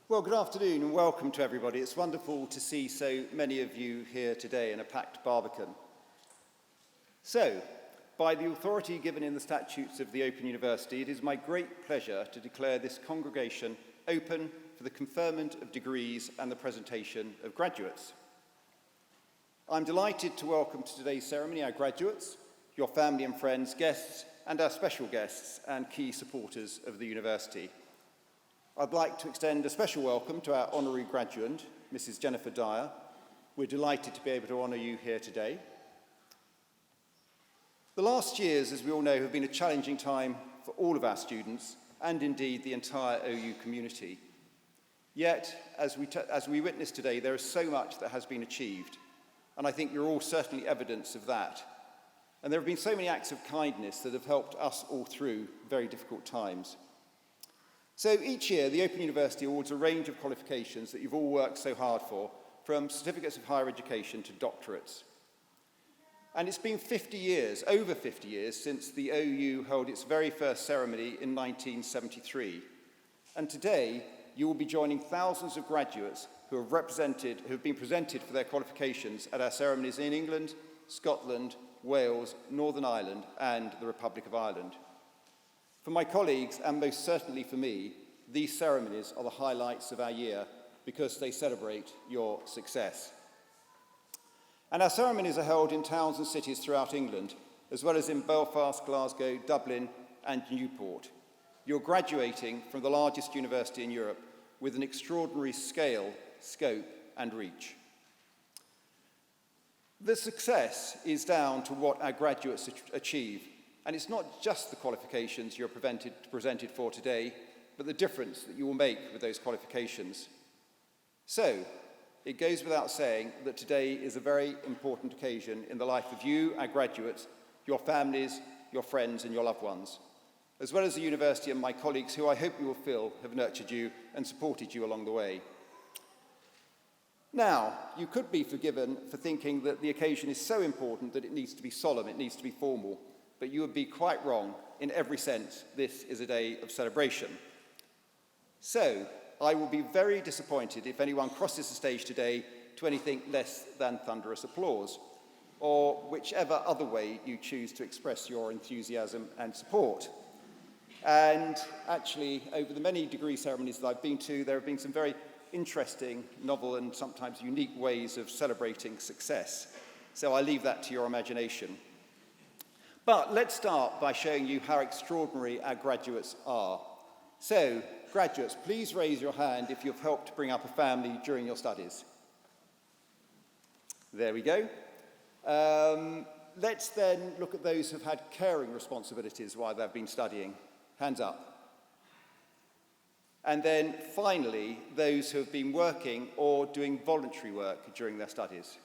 Well, good afternoon and welcome to everybody. It's wonderful to see so many of you here today in a packed Barbican. So, by the authority given in the statutes of the Open University, it is my great pleasure to declare this congregation open for the conferment of degrees and the presentation of graduates. I'm delighted to welcome to today's ceremony our graduates, your family and friends, guests, and our special guests and key supporters of the university. I'd like to extend a special welcome to our honorary graduate, Mrs. Jennifer Dyer. We're delighted to be able to honour you here today. The last years, as we all know, have been a challenging time for all of our students and indeed the entire OU community. Yet, as we witness today, there is so much that has been achieved, and I think you're all certainly evidence of that. And there have been so many acts of kindness that have helped us all through very difficult times. So each year, the Open University awards a range of qualifications that you've all worked so hard for, from certificates of higher education to doctorates. And it's been 50 years, over 50 years, since the OU held its very first ceremony in 1973. And today, you will be joining thousands of graduates who have been presented for their qualifications at our ceremonies in England, Scotland, Wales, Northern Ireland, and the Republic of Ireland. For my colleagues, and most certainly for me, these ceremonies are the highlights of our year because they celebrate your success. And our ceremonies are held in towns and cities throughout England, as well as in Belfast, Glasgow, Dublin, and Newport. You're graduating from the largest university in Europe with an extraordinary scale, scope, and reach. The success is down to what our graduates achieve. And it's not just the qualifications you're presented for today, but the difference that you will make with those qualifications. So, it goes without saying that today is a very important occasion in the life of you, our graduates, your families, your friends, and your loved ones, as well as the university and my colleagues who I hope you will feel have nurtured you and supported you along the way. Now, you could be forgiven for thinking that the occasion is so important that it needs to be solemn, it needs to be formal. But you would be quite wrong. In every sense, this is a day of celebration. So, I will be very disappointed if anyone crosses the stage today to anything less than thunderous applause, or whichever other way you choose to express your enthusiasm and support. And actually, over the many degree ceremonies that I've been to, there have been some very interesting, novel, and sometimes unique ways of celebrating success. So I leave that to your imagination. But let's start by showing you how extraordinary our graduates are. So, graduates, please raise your hand if you've helped bring up a family during your studies. There we go. Let's then look at those who've had caring responsibilities while they've been studying. Hands up. And then finally, those who have been working or doing voluntary work during their studies.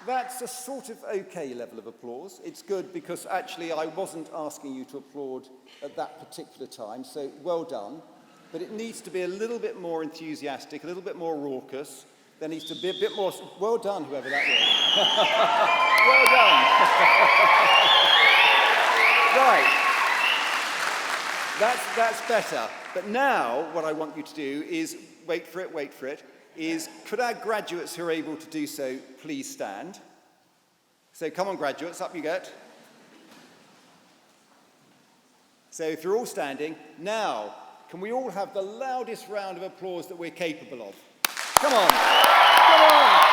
That's a sort of okay level of applause. It's good because actually I wasn't asking you to applaud at that particular time, so well done. But it needs to be a little bit more enthusiastic, a little bit more raucous. There needs to be a bit more... Well done, whoever that was. Well done. Right. That's better. But now what I want you to do is, wait for it, is could our graduates who are able to do so please stand? So come on, graduates, up you get. So if you're all standing, now, can we all have the loudest round of applause that we're capable of? Come on. Come on.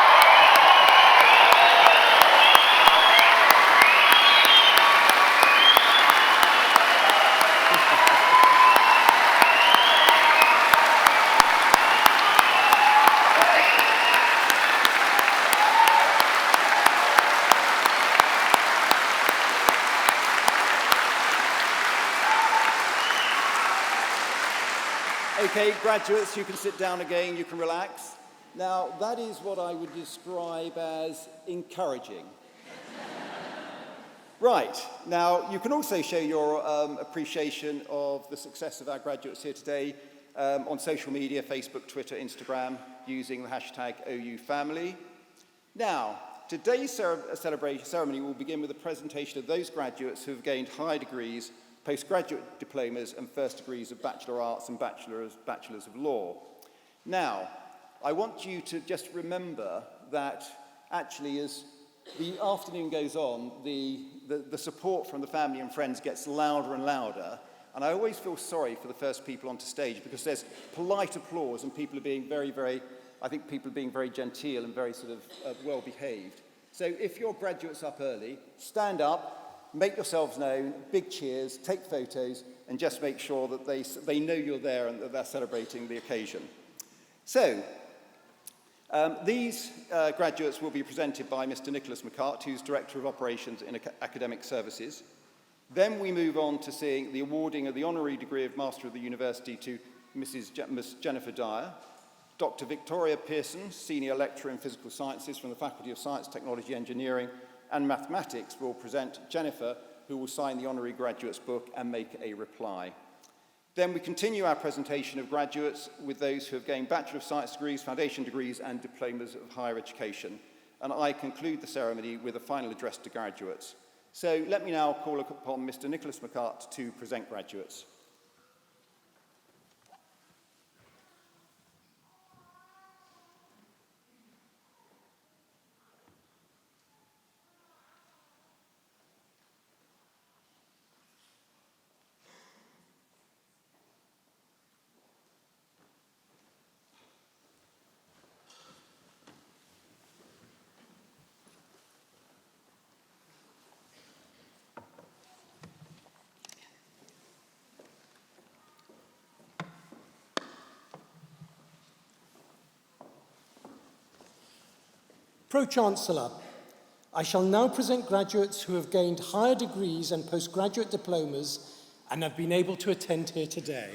Okay, graduates, you can sit down again, you can relax. Now, that is what I would describe as encouraging. Right, now you can also show your appreciation of the success of our graduates here today on social media, Facebook, Twitter, Instagram, using the hashtag OUFamily. Now, today's ceremony will begin with a presentation of those graduates who have gained higher degrees, postgraduate diplomas and first degrees of Bachelor of Arts and Bachelors of Law. Now, I want you to just remember that actually as the afternoon goes on, the support from the family and friends gets louder and louder, and I always feel sorry for the first people onto stage because there's polite applause and people are being very genteel and very sort of well-behaved. So if your graduates up early, stand up, make yourselves known, big cheers, take photos, and just make sure that they know you're there and that they're celebrating the occasion. So, these graduates will be presented by Mr. Nicholas McCart, who's Director of Operations in Academic Services. Then we move on to seeing the awarding of the honorary degree of Master of the University to Miss Jennifer Dyer. Dr. Victoria Pearson, Senior Lecturer in Physical Sciences from the Faculty of Science, Technology, Engineering, and Mathematics will present Jennifer, who will sign the honorary graduate's book and make a reply. Then we continue our presentation of graduates with those who have gained Bachelor of Science degrees, foundation degrees, and diplomas of higher education. And I conclude the ceremony with a final address to graduates. So let me now call upon Mr. Nicholas McCart to present graduates. Pro-Chancellor, I shall now present graduates who have gained higher degrees and postgraduate diplomas and have been able to attend here today.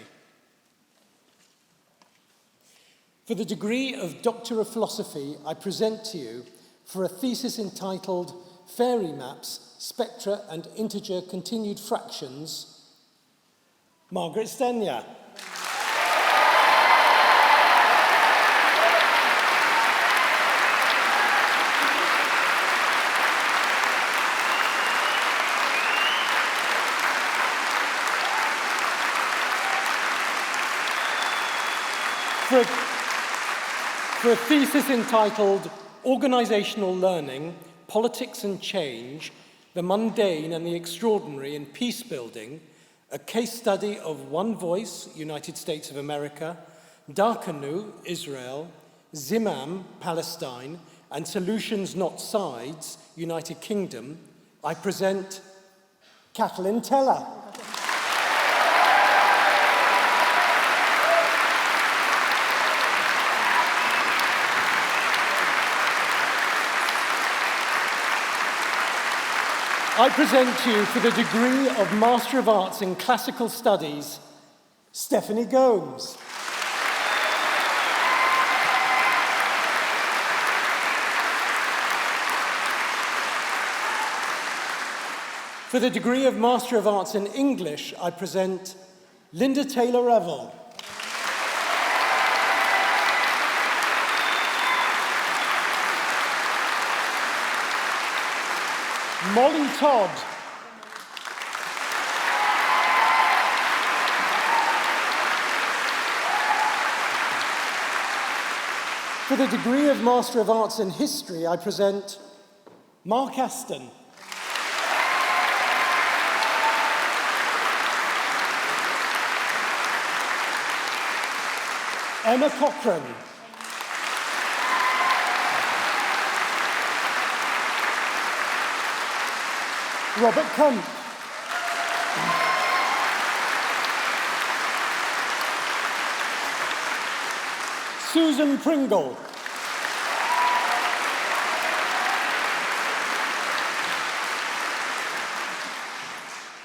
For the degree of Doctor of Philosophy, I present to you for a thesis entitled Fairy Maps, Spectra and Integer Continued Fractions, Margaret Stenya. For a thesis entitled Organizational Learning, Politics and Change, the Mundane and the Extraordinary in Peace Building, a case study of One Voice, United States of America, Darkanu, Israel, Zimam, Palestine, and Solutions Not Sides, United Kingdom, I present Kathleen Teller. I present to you for the degree of Master of Arts in Classical Studies, Stephanie Gomes. For the degree of Master of Arts in English, I present Linda Taylor Revel. Molly Todd. For the degree of Master of Arts in History, I present Mark Aston. Emma Cochrane. Robert Kemp. Susan Pringle.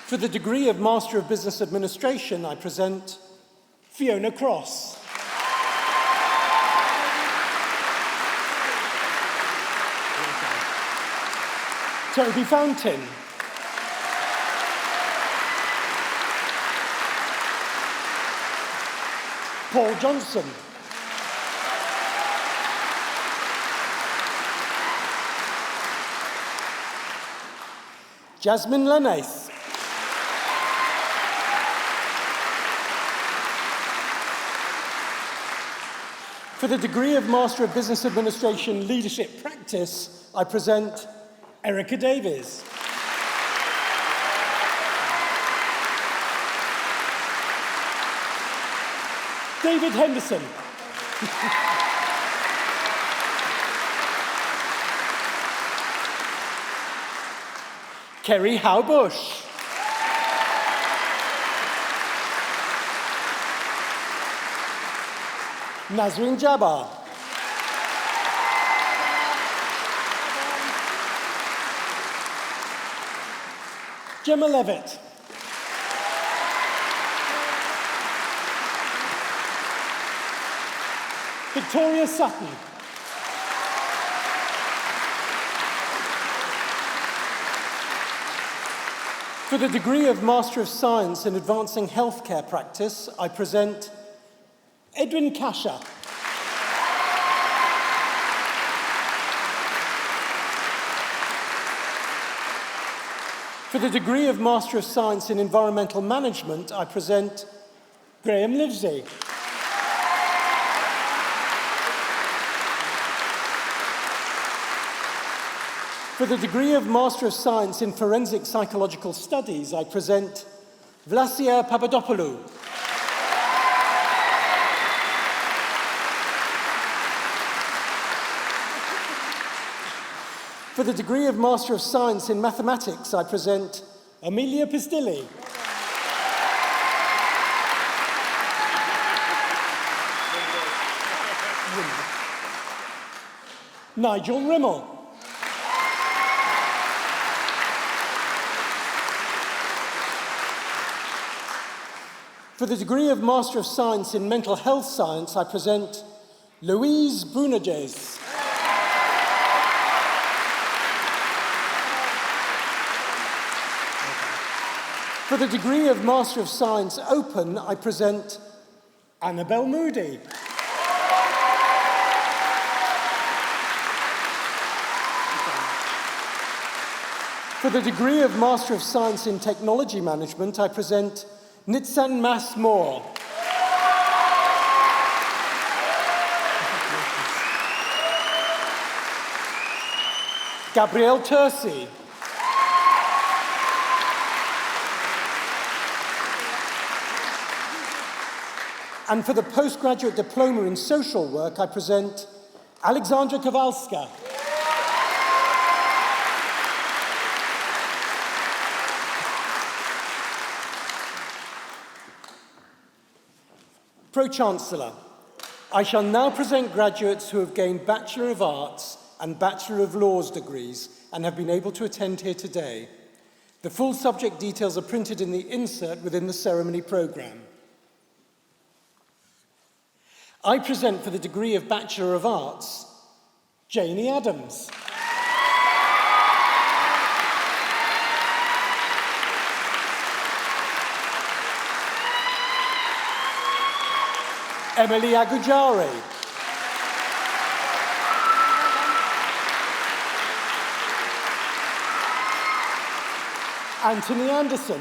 For the degree of Master of Business Administration, I present Fiona Cross. Toby Fountain. Paul Johnson. Jasmine Lenace. For the degree of Master of Business Administration Leadership Practice, I present Erica Davies. David Henderson. Kerry Howbush. Nazreen Jabbar. Gemma Levitt. Victoria Sutton. For the degree of Master of Science in Advancing Healthcare Practice, I present Edwin Kasha. For the degree of Master of Science in Environmental Management, I present Graham Livesey. For the degree of Master of Science in Forensic Psychological Studies, I present Vlasia Papadopoulou. For the degree of Master of Science in Mathematics, I present Amelia Pistilli. Nigel Rimmel. For the degree of Master of Science in Mental Health Science, I present Louise Brunages. For the degree of Master of Science Open, I present Annabel Moody. For the degree of Master of Science in Technology Management, I present Nitsan Mas Moore. Gabrielle Tursi. And for the postgraduate diploma in social work, I present Alexandra Kowalska. Pro-Chancellor, I shall now present graduates who have gained Bachelor of Arts and Bachelor of Laws degrees and have been able to attend here today. The full subject details are printed in the insert within the ceremony programme. I present for the degree of Bachelor of Arts, Janie Adams. Emily Agujari. Anthony Anderson.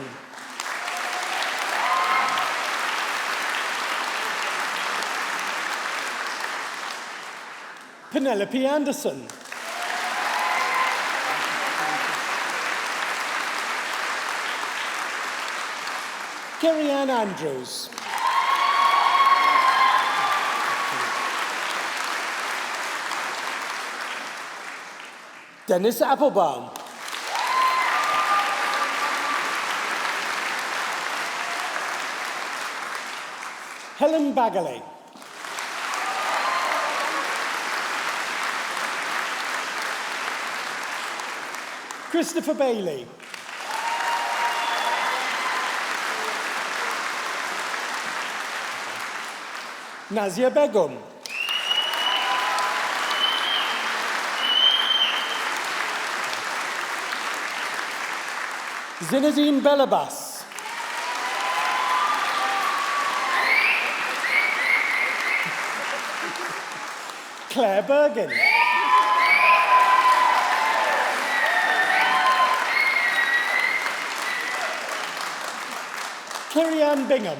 Penelope Anderson. Kerry-Ann Andrews. Dennis Applebaum. Helen Bagley. Christopher Bailey. Nazia Begum. Zinedine Belabas. Claire Bergen. Kerry-Ann Bingham.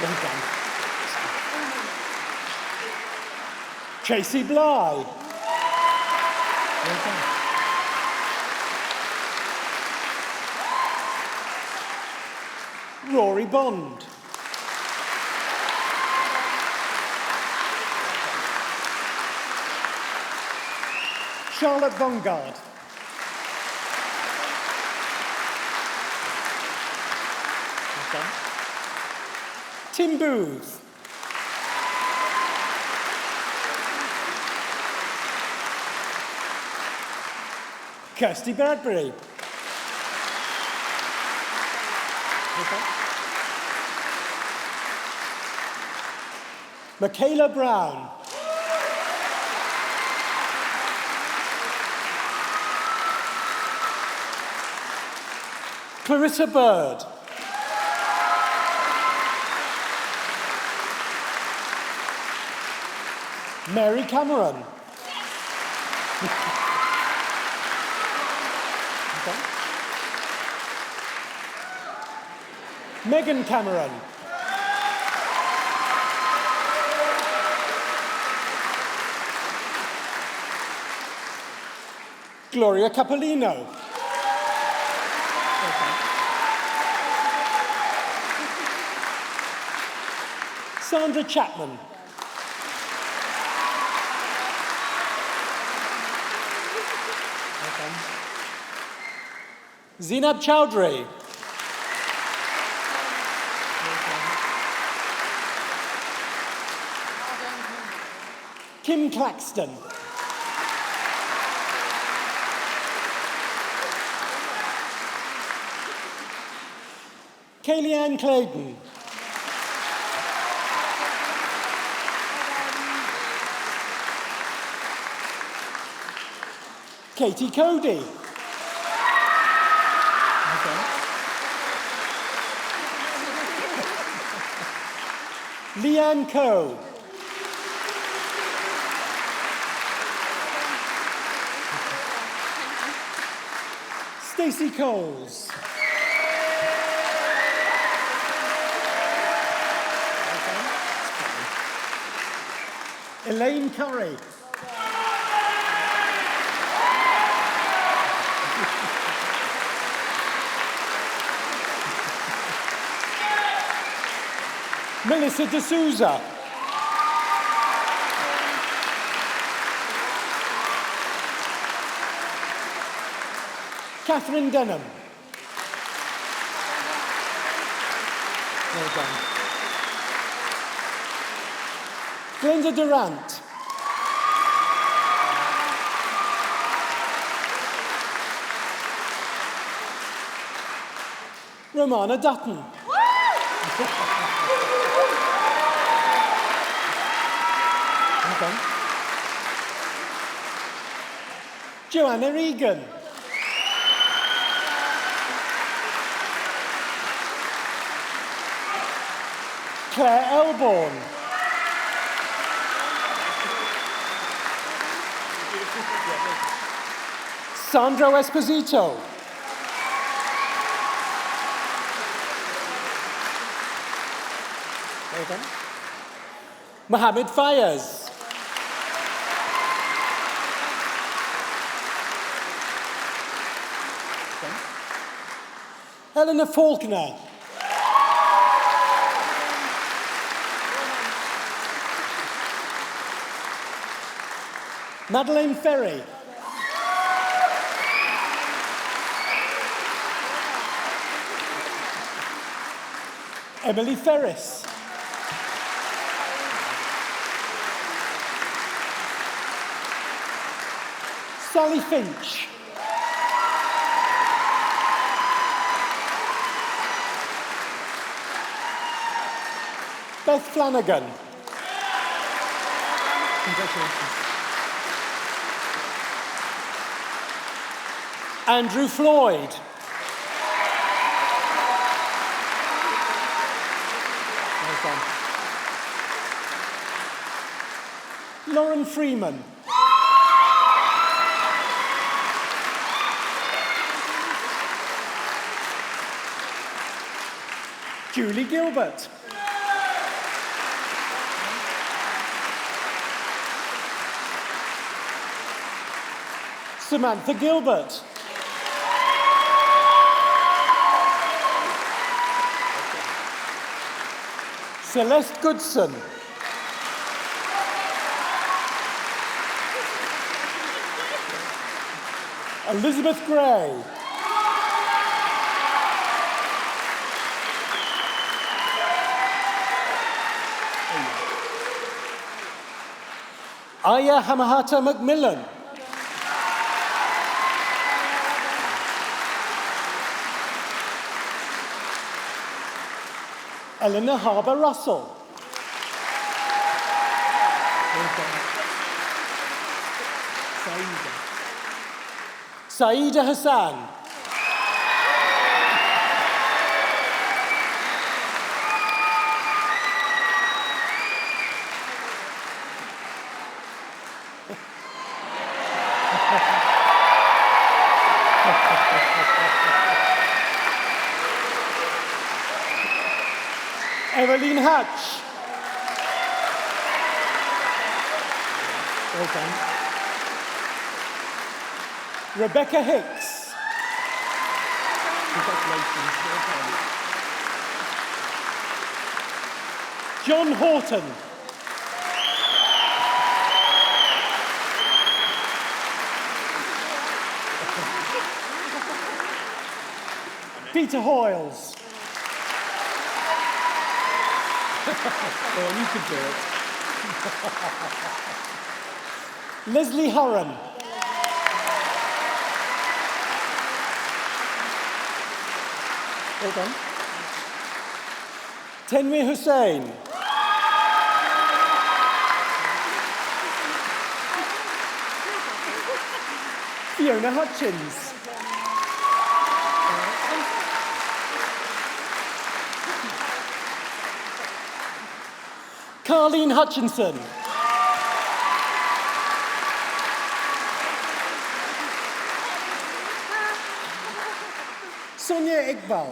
Well done. Tracy Bly. Well done. Rory Bond. Charlotte Bongard. Tim Booth. Kirsty Bradbury. Michaela Brown. Clarissa Bird. Mary Cameron. Megan Cameron. Gloria Capolino. Sandra Chapman. Zinab Chowdhury. Kim Claxton. Kayleigh-Ann Clayton. Katie Cody. Leanne Coe. Stacey Coles. Elaine Curry. Melissa D'Souza. Catherine Denham. Well done. Glenda Durant. Romana Dutton. Well done. Joanna Egan. Claire Elborn. Sandro Esposito. Well done. Mohammed Fayez. Eleanor Faulkner. Madeleine Ferry. Emily Ferris. Sally Finch. Beth Flanagan. Congratulations. Andrew Floyd. Well done. Lauren Freeman. Julie Gilbert. Samantha Gilbert. Celeste Goodson. Elizabeth Gray. Aya Hamahata Macmillan. Eleanor Harbour Russell. Saida Hassan. Evelyn Hatch. Well done. Rebecca Hicks. Congratulations. Well done. John Horton. Peter Hoyles. Oh, you can do it. Leslie Hurren. Well done. Tenwi Hussain. Fiona Hutchins. Carleen Hutchinson. Sonia Iqbal.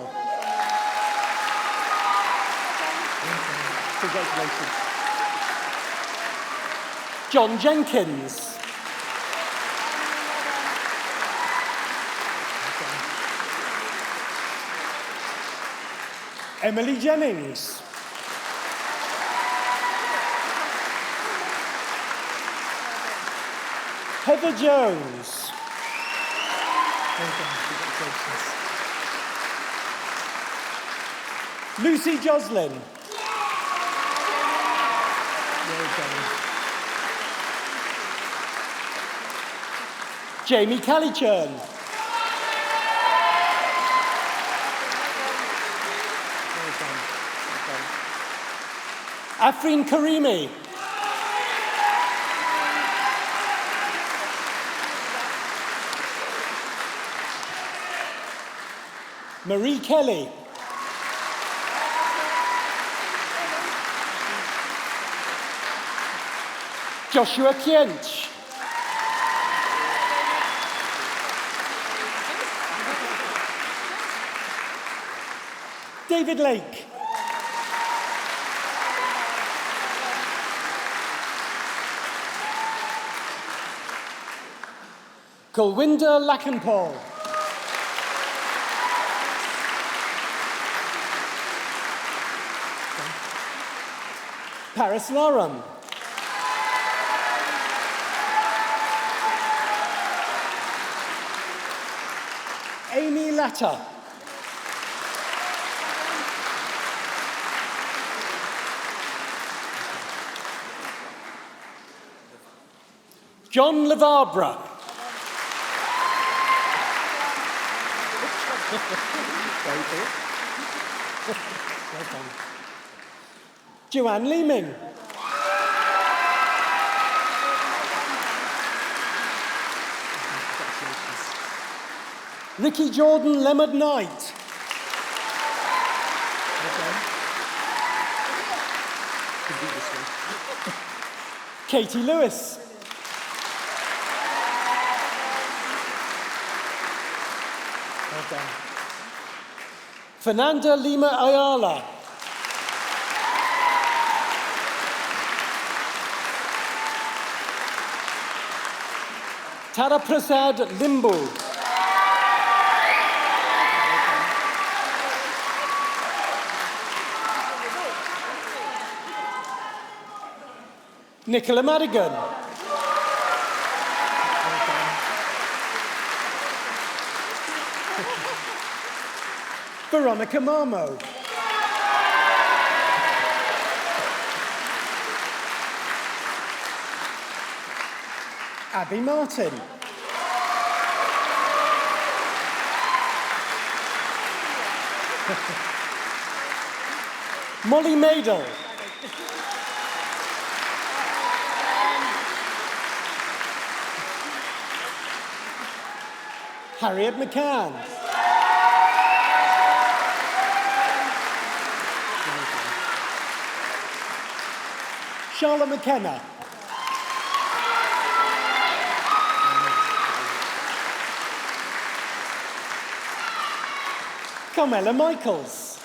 Congratulations. John Jenkins. Emily Jennings. Heather Jones. Well done, congratulations. Lucy Joslin. Well done. Jamie Callichurn. Well done. Well done. Afreen Karimi. Marie Kelly. Joshua Kiench. David Lake. Kulwinder Lakenpal. Paris Laram. Amy Latta. John Lavabra. Well done. Joanne Leeming. Ricky Jordan Lemard Knight. Katie Lewis. Well done. Fernanda Lima Ayala. Tara Prasad Limbu. Nicola Madigan. Veronica Marmo. Abby Martin. Molly Madel. Harriet McCann. Charlotte McKenna. Carmela Michaels.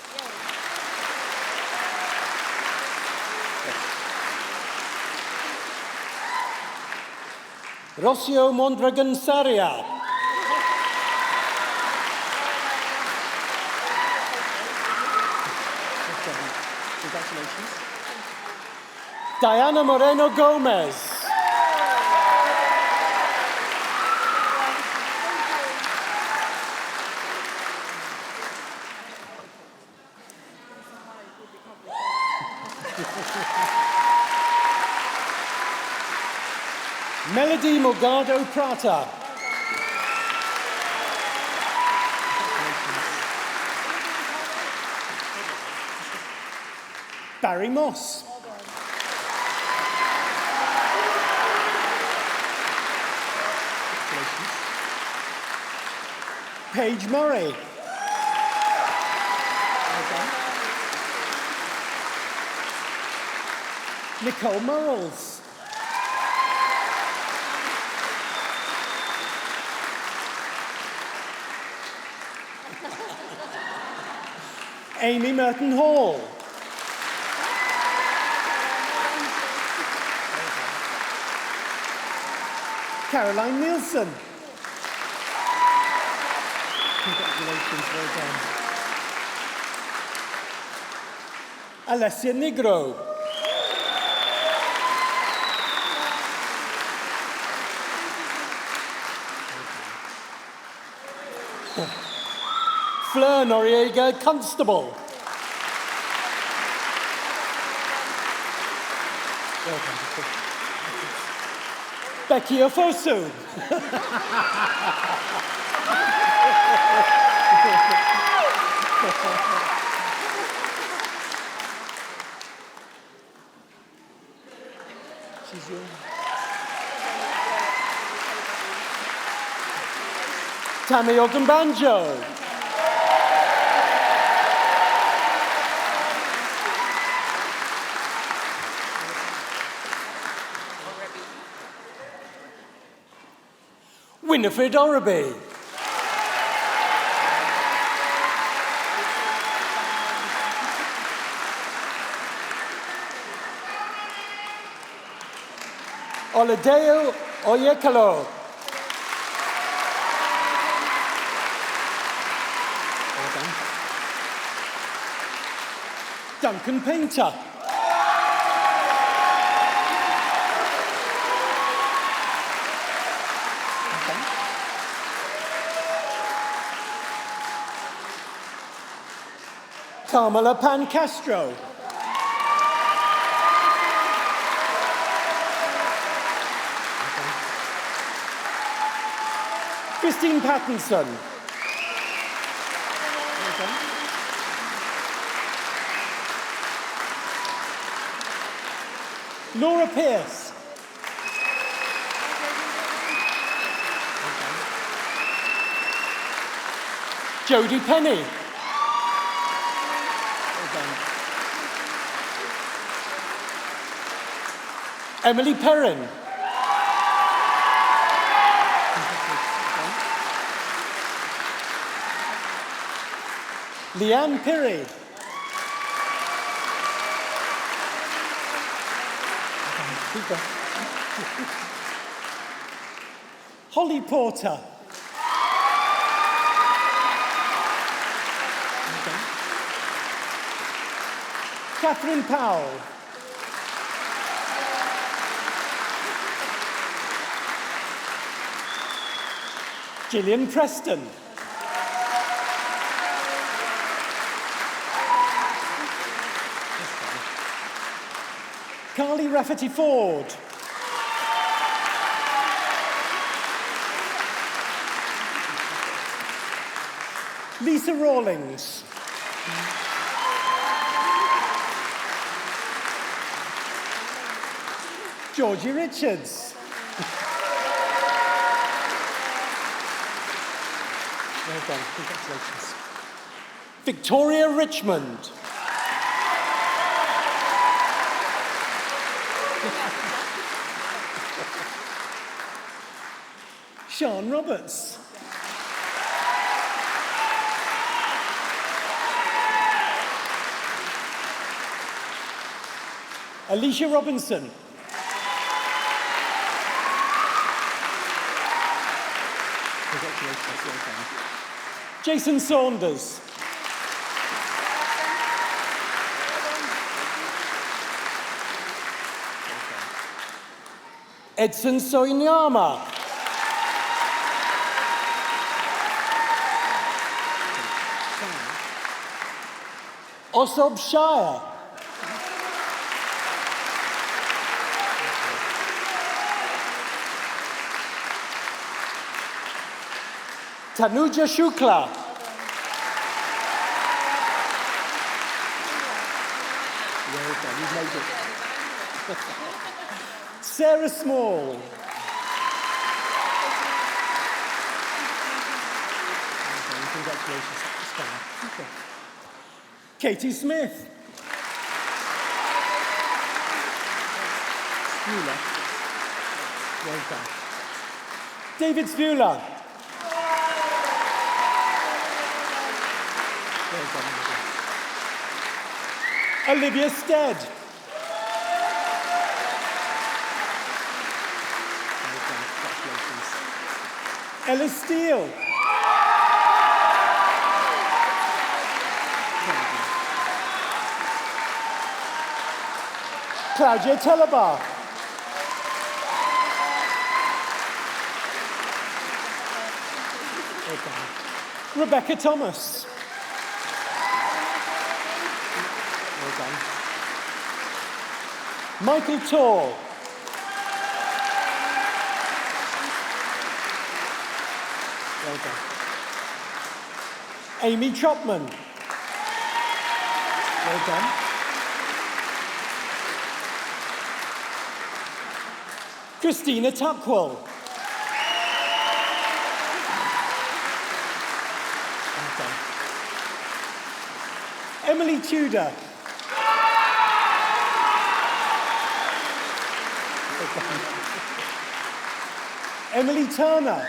Rocio Mondragon Saria. Congratulations. Diana Moreno Gomez. Melody Morgado Prata. Barry Moss. Paige Murray. Nicole Murrells. Amy Merton Hall. Caroline Nielsen. Congratulations, well done. Alessia Nigro. Fleur Noriega, Constable. Becky Ofosu. Tammy Ogunbanjo. Winifred Oraby. Oladeo Oyekalo. Duncan Painter. Carmela Pan Castro. Christine Pattinson. Laura Pierce. Jodie Penny. Emily Perrin. Leanne Pirrie. Holly Porter. Catherine Powell. Gillian Preston. Carly Rafferty Ford. Lisa Rawlings. Georgie Richards. Well done, congratulations. Victoria Richmond. Sean Roberts. Alicia Robinson. Congratulations, well done. Jason Saunders. Edson Soinyama. Osob Shire. Tanuja Shukla. Well done, you've made it. Sarah Small. Congratulations. Okay. Katie Smith. Spula. Well done. David Spula. Well done. Olivia Stead. Well done. Congratulations. Ella Steele. Claudia Telebar. Rebecca Thomas. Michael Torr. Well done. Amy Chopman. Well done. Christina Tuckwell. Well done. Emily Tudor. Well done. Emily Turner.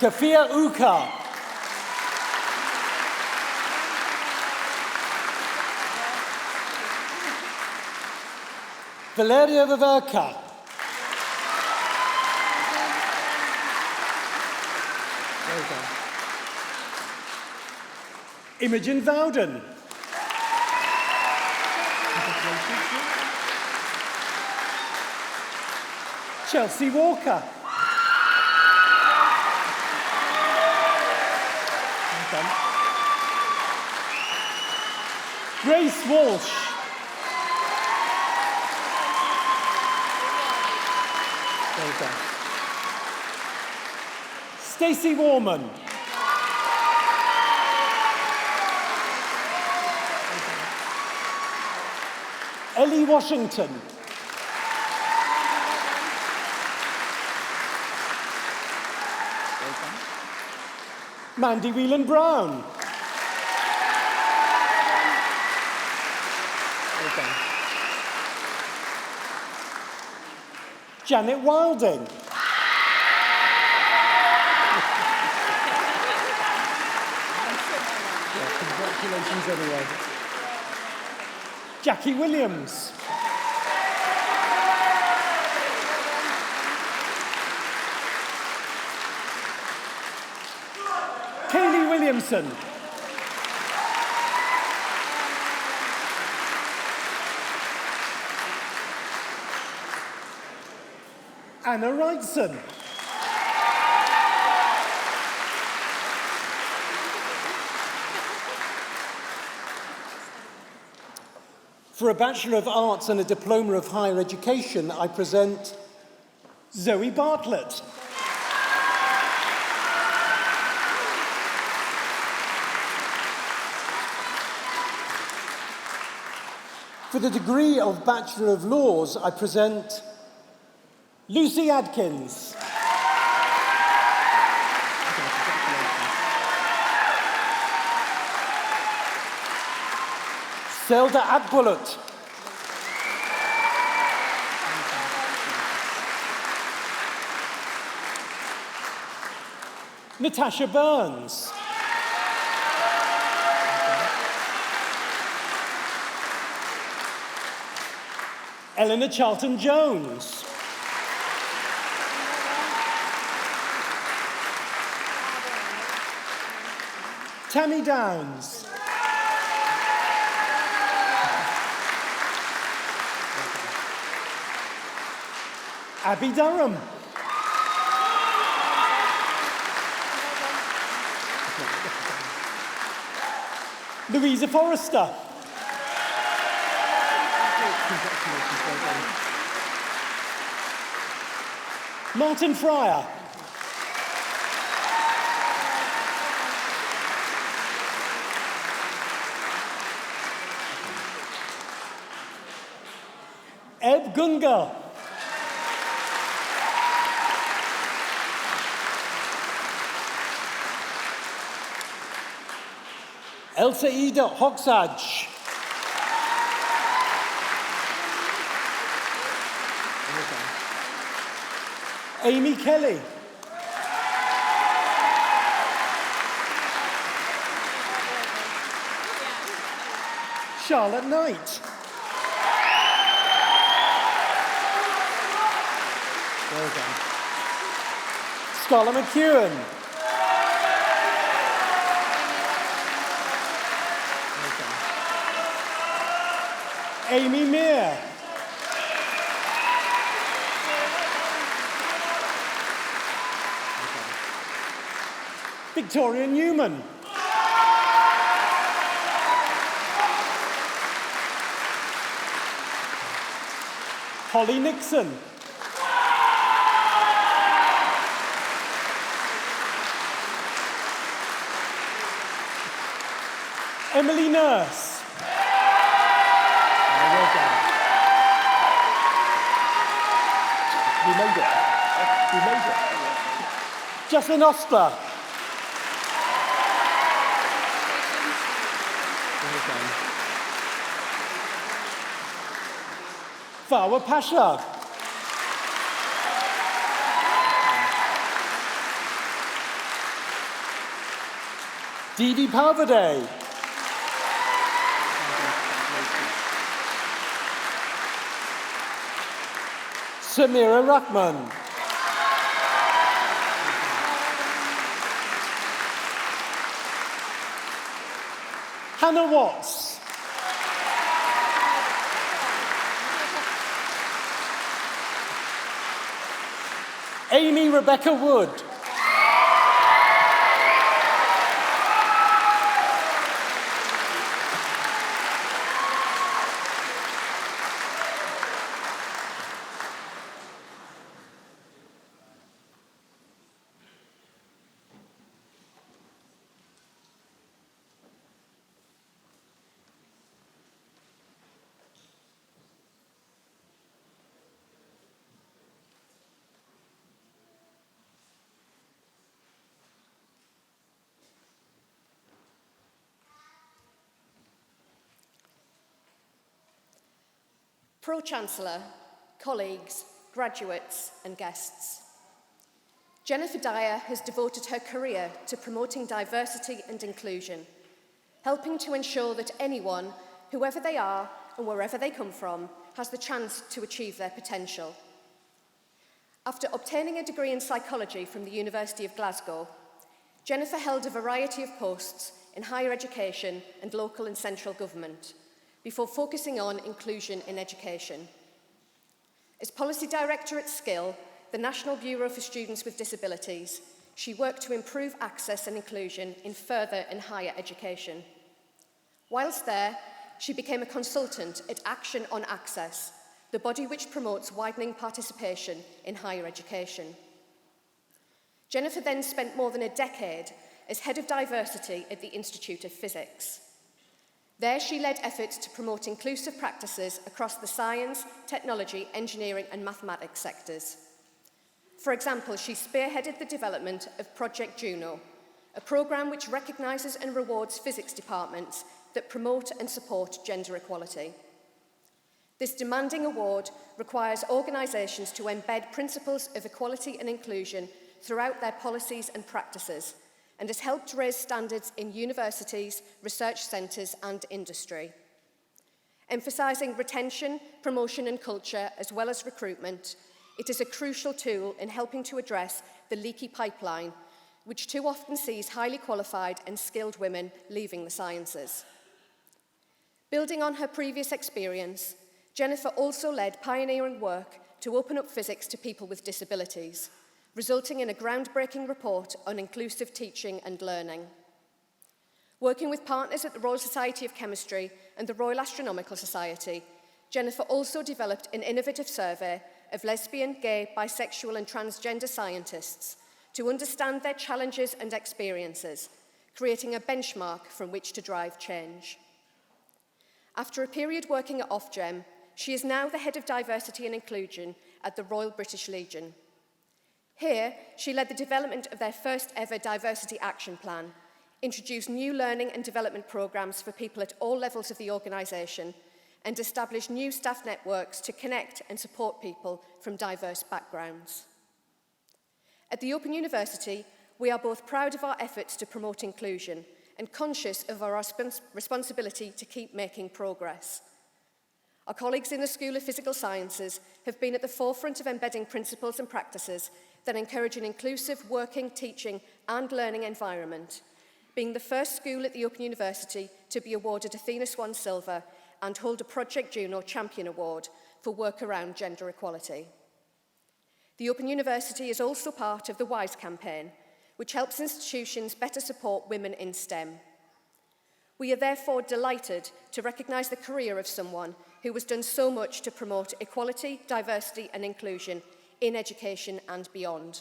Kafia Uka. Valeria Vaverka. Well done. Imogen Bowden. Chelsea Walker. Well done. Grace Walsh. Well done. Stacey Warman. Ellie Washington. Well done. Mandy Whelan Brown. Well done. Janet Wilding. Yeah, congratulations anyway. Jackie Williams. Kaylee Williamson. Anna Wrightson. For a Bachelor of Arts and a Diploma of Higher Education, I present Zoe Bartlett. For the degree of Bachelor of Laws, I present Lucy Adkins. Zelda Akbulut. Natasha Burns. Eleanor Charlton-Jones. Tammy Downs. Abby Durham. Louisa Forrester. Martin Fryer. Eb Gunga. Elsa Ida Hoxage. Amy Kelly. Charlotte Knight. Well done. Scarlett McEwen. Well done. Amy Meir. Victoria Newman. Holly Nixon. Emily Nurse. Well done. We made it. We made it. Jocelyn Ostler. Well done. Fawa Pasha. Didi Parvade. Samira Rahman. Hannah Watts. Amy Rebecca Wood. Pro-Chancellor, colleagues, graduates and guests. Jennifer Dyer has devoted her career to promoting diversity and inclusion, helping to ensure that anyone, whoever they are and wherever they come from, has the chance to achieve their potential. After obtaining a degree in psychology from the University of Glasgow, Jennifer held a variety of posts in higher education and local and central government, before focusing on inclusion in education. As Policy Director at SKILL, the National Bureau for Students with Disabilities, she worked to improve access and inclusion in further and higher education. Whilst there, she became a consultant at Action on Access, the body which promotes widening participation in higher education. Jennifer then spent more than a decade as Head of Diversity at the Institute of Physics. There, she led efforts to promote inclusive practices across the science, technology, engineering and mathematics sectors. For example, she spearheaded the development of Project Juno, a programme which recognises and rewards physics departments that promote and support gender equality. This demanding award requires organisations to embed principles of equality and inclusion throughout their policies and practices, and has helped raise standards in universities, research centres and industry. Emphasising retention, promotion and culture, as well as recruitment, it is a crucial tool in helping to address the leaky pipeline, which too often sees highly qualified and skilled women leaving the sciences. Building on her previous experience, Jennifer also led pioneering work to open up physics to people with disabilities, resulting in a groundbreaking report on inclusive teaching and learning. Working with partners at the Royal Society of Chemistry and the Royal Astronomical Society, Jennifer also developed an innovative survey of lesbian, gay, bisexual and transgender scientists to understand their challenges and experiences, creating a benchmark from which to drive change. After a period working at Ofgem, she is now the Head of Diversity and Inclusion at the Royal British Legion. Here, she led the development of their first ever Diversity Action Plan, introduced new learning and development programmes for people at all levels of the organisation, and established new staff networks to connect and support people from diverse backgrounds. At the Open University, we are both proud of our efforts to promote inclusion and conscious of our responsibility to keep making progress. Our colleagues in the School of Physical Sciences have been at the forefront of embedding principles and practices that encourage an inclusive working, teaching and learning environment, being the first school at the Open University to be awarded Athena Swan Silver and hold a Project Juno Champion Award for work around gender equality. The Open University is also part of the WISE campaign, which helps institutions better support women in STEM. We are therefore delighted to recognise the career of someone who has done so much to promote equality, diversity and inclusion in education and beyond.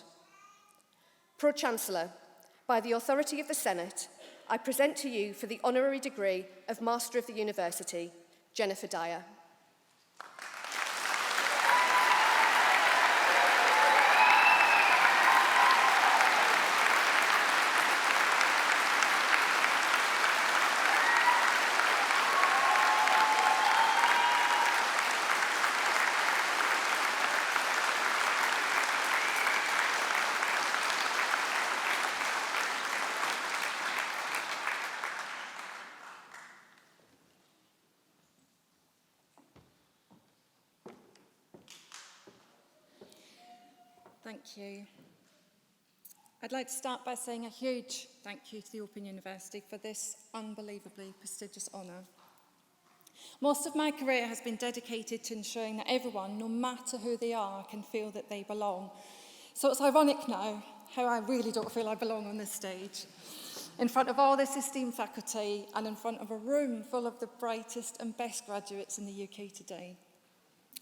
Pro-Chancellor, by the authority of the Senate, I present to you for the honorary degree of Master of the University, Jennifer Dyer. Thank you. I'd like to start by saying a huge thank you to the Open University for this unbelievably prestigious honour. Most of my career has been dedicated to ensuring that everyone, no matter who they are, can feel that they belong. So it's ironic now how I really don't feel I belong on this stage, in front of all this esteemed faculty and in front of a room full of the brightest and best graduates in the UK today.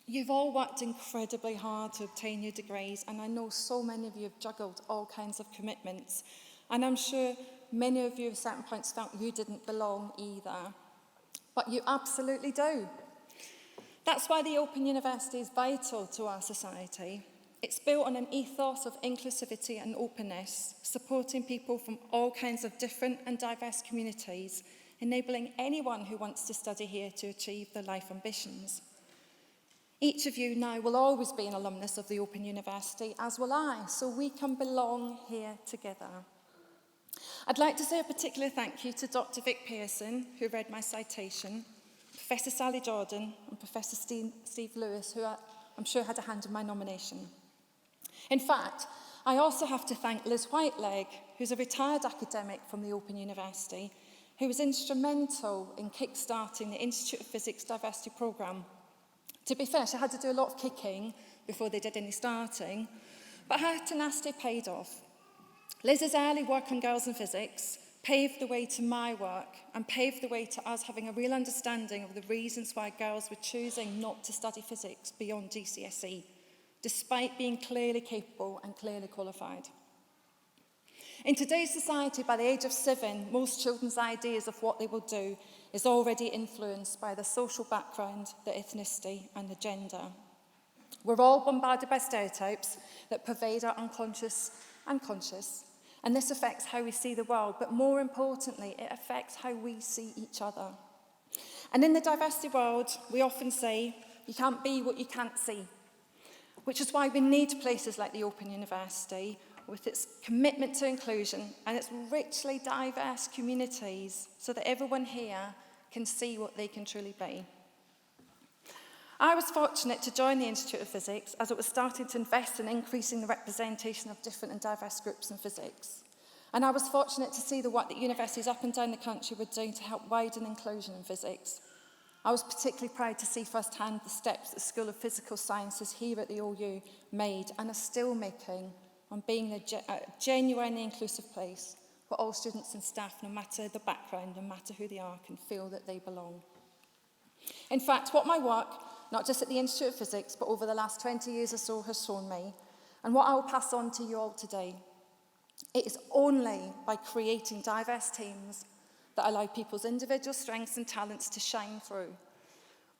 You've all worked incredibly hard to obtain your degrees, and I know so many of you have juggled all kinds of commitments. And I'm sure many of you at certain points felt you didn't belong either. But you absolutely do. That's why the Open University is vital to our society. It's built on an ethos of inclusivity and openness, supporting people from all kinds of different and diverse communities, enabling anyone who wants to study here to achieve their life ambitions. Each of you now will always be an alumnus of the Open University, as will I, so we can belong here together. I'd like to say a particular thank you to Dr. Vic Pearson, who read my citation, Professor Sally Jordan and Professor Steve Lewis, who I'm sure had a hand in my nomination. In fact, I also have to thank Liz Whiteleg, who's a retired academic from the Open University, who was instrumental in kick-starting the Institute of Physics Diversity Programme. To be fair, she had to do a lot of kicking before they did any starting, but her tenacity paid off. Liz's early work on girls in physics paved the way to my work and paved the way to us having a real understanding of the reasons why girls were choosing not to study physics beyond GCSE, despite being clearly capable and clearly qualified. In today's society, by the age of 7, most children's ideas of what they will do is already influenced by their social background, their ethnicity, and their gender. We're all bombarded by stereotypes that pervade our unconscious and conscious, and this affects how we see the world, but more importantly, it affects how we see each other. And in the diversity world, we often say, you can't be what you can't see, which is why we need places like the Open University, with its commitment to inclusion and its richly diverse communities, so that everyone here can see what they can truly be. I was fortunate to join the Institute of Physics as it was starting to invest in increasing the representation of different and diverse groups in physics. And I was fortunate to see the work that universities up and down the country were doing to help widen inclusion in physics. I was particularly proud to see firsthand the steps that the School of Physical Sciences here at the OU made and are still making on being a genuinely inclusive place where all students and staff, no matter the background, no matter who they are, can feel that they belong. In fact, what my work, not just at the Institute of Physics, but over the last 20 years or so, has shown me, and what I will pass on to you all today, it is only by creating diverse teams that allow people's individual strengths and talents to shine through,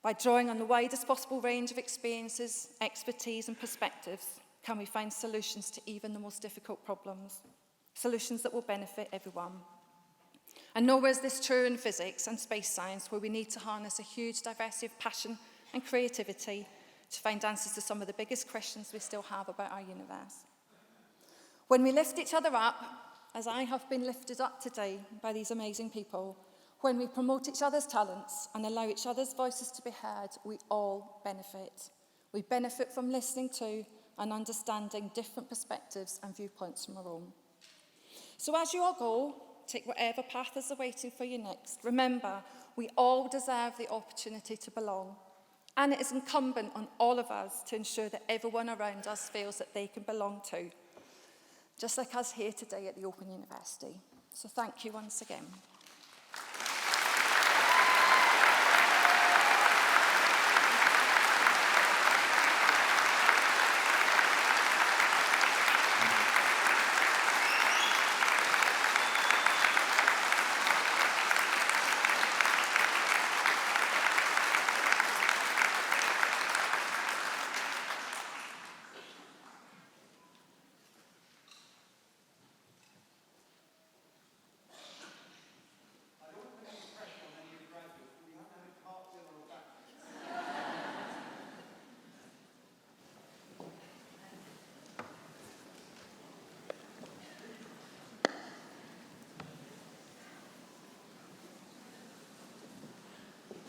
by drawing on the widest possible range of experiences, expertise, and perspectives, can we find solutions to even the most difficult problems, solutions that will benefit everyone. And nowhere is this true in physics and space science, where we need to harness a huge diversity of passion and creativity to find answers to some of the biggest questions we still have about our universe. When we lift each other up, as I have been lifted up today by these amazing people, when we promote each other's talents and allow each other's voices to be heard, we all benefit. We benefit from listening to and understanding different perspectives and viewpoints from our own. So as you all go, take whatever path is awaiting for you next. Remember, we all deserve the opportunity to belong. And it is incumbent on all of us to ensure that everyone around us feels that they can belong too. just like us here today at the Open University. So thank you once again.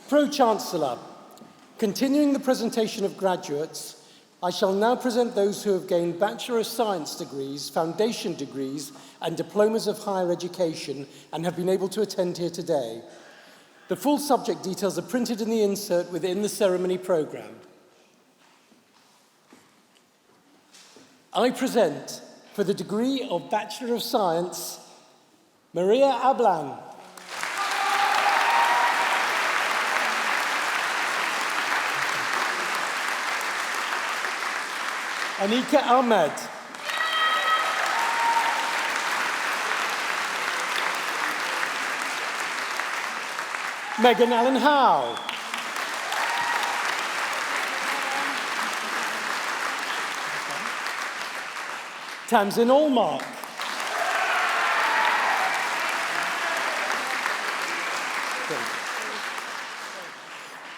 Pro-Chancellor, continuing the presentation of graduates, I shall now present those who have gained Bachelor of Science degrees, foundation degrees, and diplomas of higher education and have been able to attend here today. The full subject details are printed in the insert within the ceremony programme. I present, for the degree of Bachelor of Science, Maria Ablang. Anika Ahmed. Megan Allen Howe. Tamsin Allmark.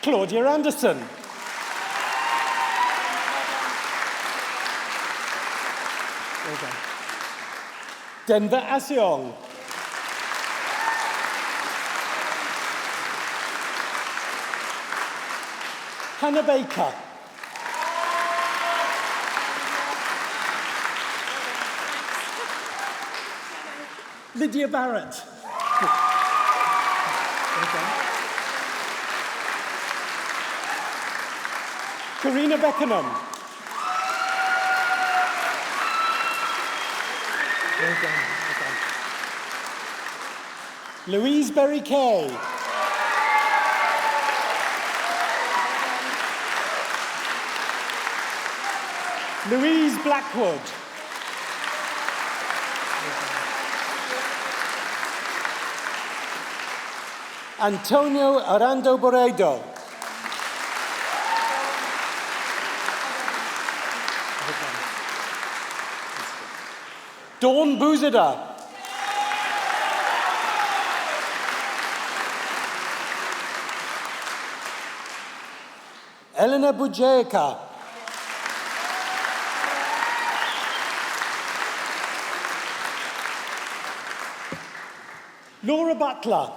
Claudia Anderson. Denver Asyong. Hannah Baker. Lydia Barrett. Karina Beckenham. Louise Berry Kay. Louise Blackwood. Antonio Arando Boredo. Dawn Bouzida. Elena Bujeka. Laura Butler.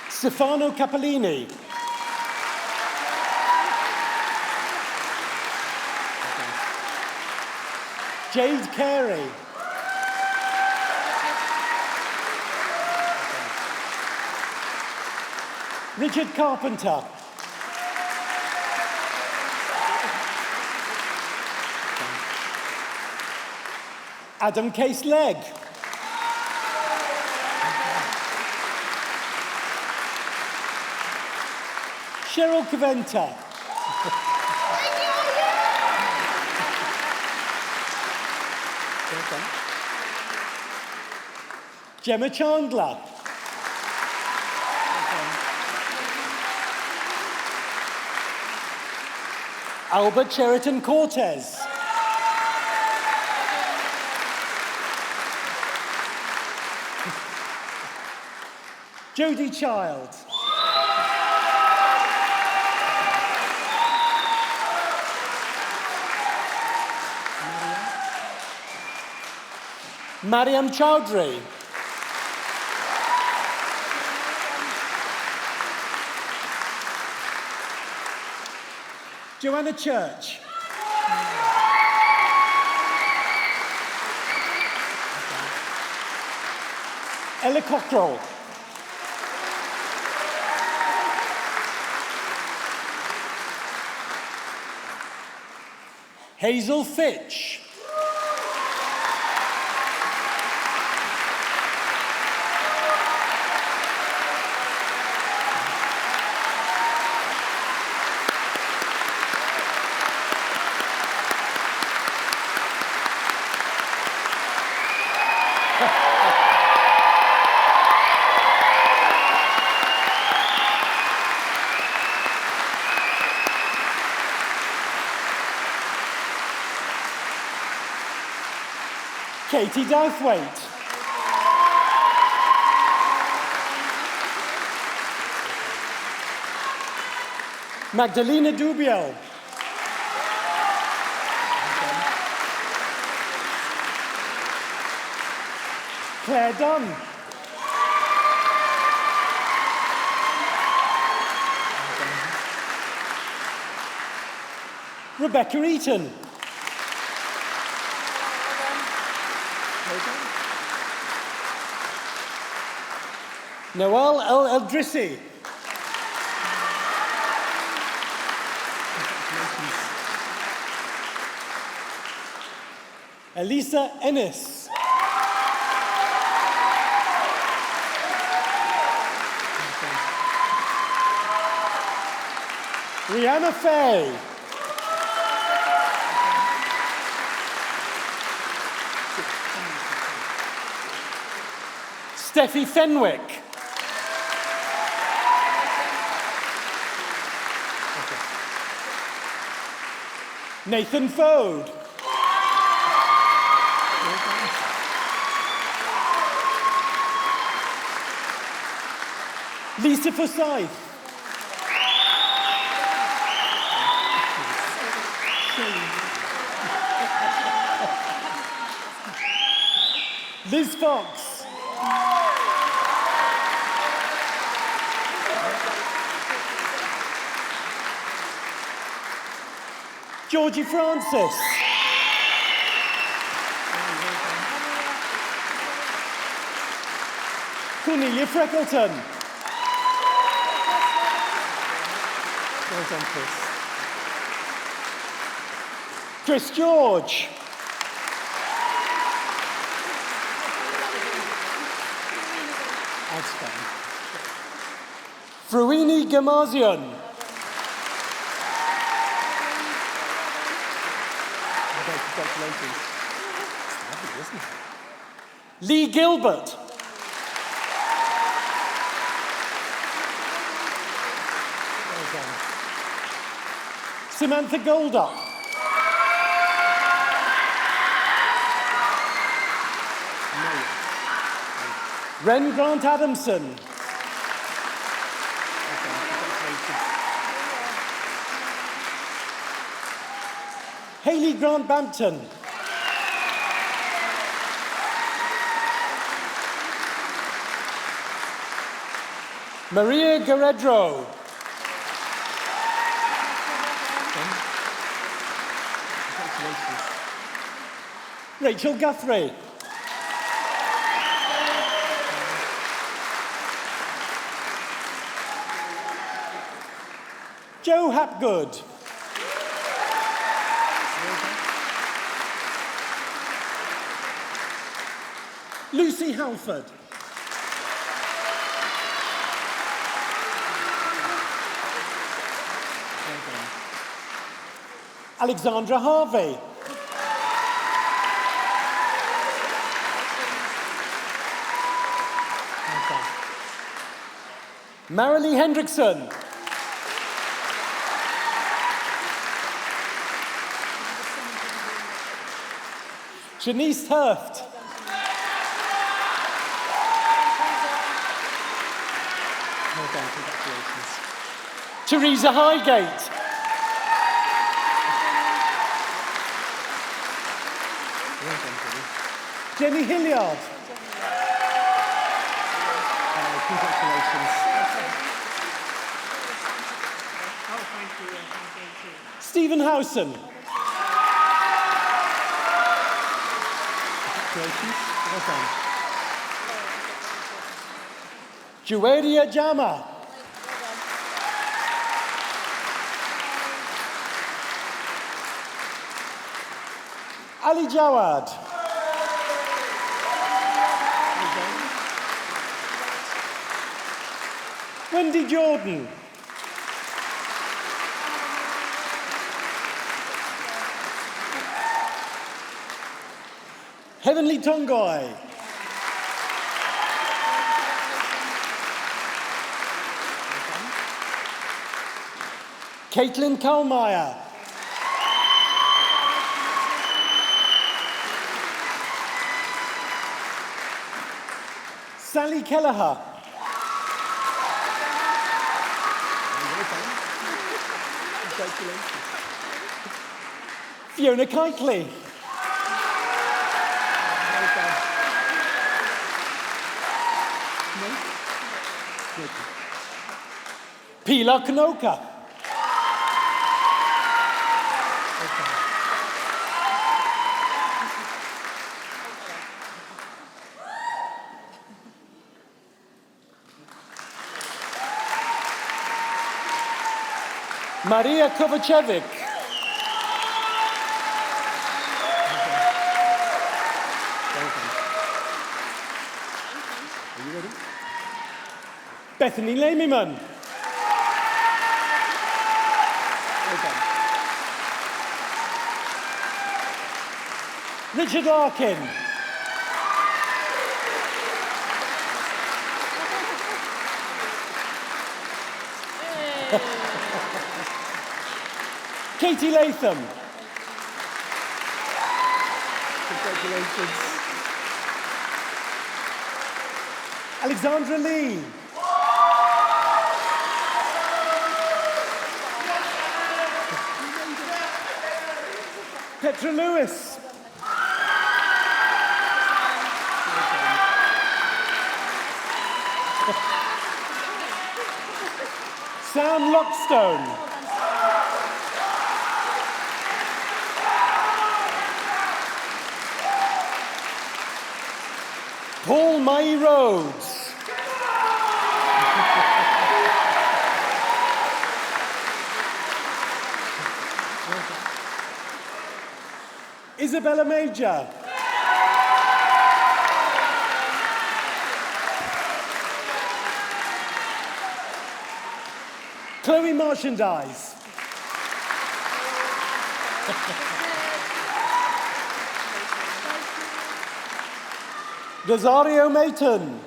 Stefano Cappellini. Jade Carey. Richard Carpenter. Adam Case-Legg. Cheryl Caventa. Gemma Chandler. Albert Cheriton Cortez. Jodie Child. Mariam Chowdhury. Joanna Church. Ella Cockrell. Hazel Fitch. Katie Douthwaite. Magdalena Dubiel. Claire Dunn. Rebecca Eaton. Noel El Eldrissi. Elisa Ennis. Rihanna Fay. Steffi Fenwick. Nathan Fode. Lisa Forsyth. Liz Fox. Georgie Francis. Cornelia Freckleton. Well done, Chris. Chris George. Outstanding. Fruini Gamazian. Congratulations. It's lovely, isn't it? Lee Gilbert. Well done. Samantha Goldup. Ren Grant Adamson. Well done. Congratulations. Hayley Grant Bampton. Maria Guerrero. Rachel Guthrie. Joe Hapgood. Lucy Halford. Alexandra Harvey. Marilee Hendrickson. Janice Hurft. Well done, congratulations. Teresa Highgate. Well done, Jenny Hilliard. Congratulations. Oh, thank you. Thank you. Stephen Howson. Congratulations. Well done. Juwadia Jama. Ali Jawad. Wendy Jordan. Heavenly Tongoy. Caitlin Kalmeyer. Sally Kelleher. Fiona Kitely. Pilar Knoka. Maria Kovacevic. Bethany Lamyman. Richard Larkin. Katie Latham. Congratulations. Alexandra Lee. Petra Lewis. Sam Lockstone. Paul Mai Rhodes. Isabella Major. Chloe Marchandise. Rosario Mayton.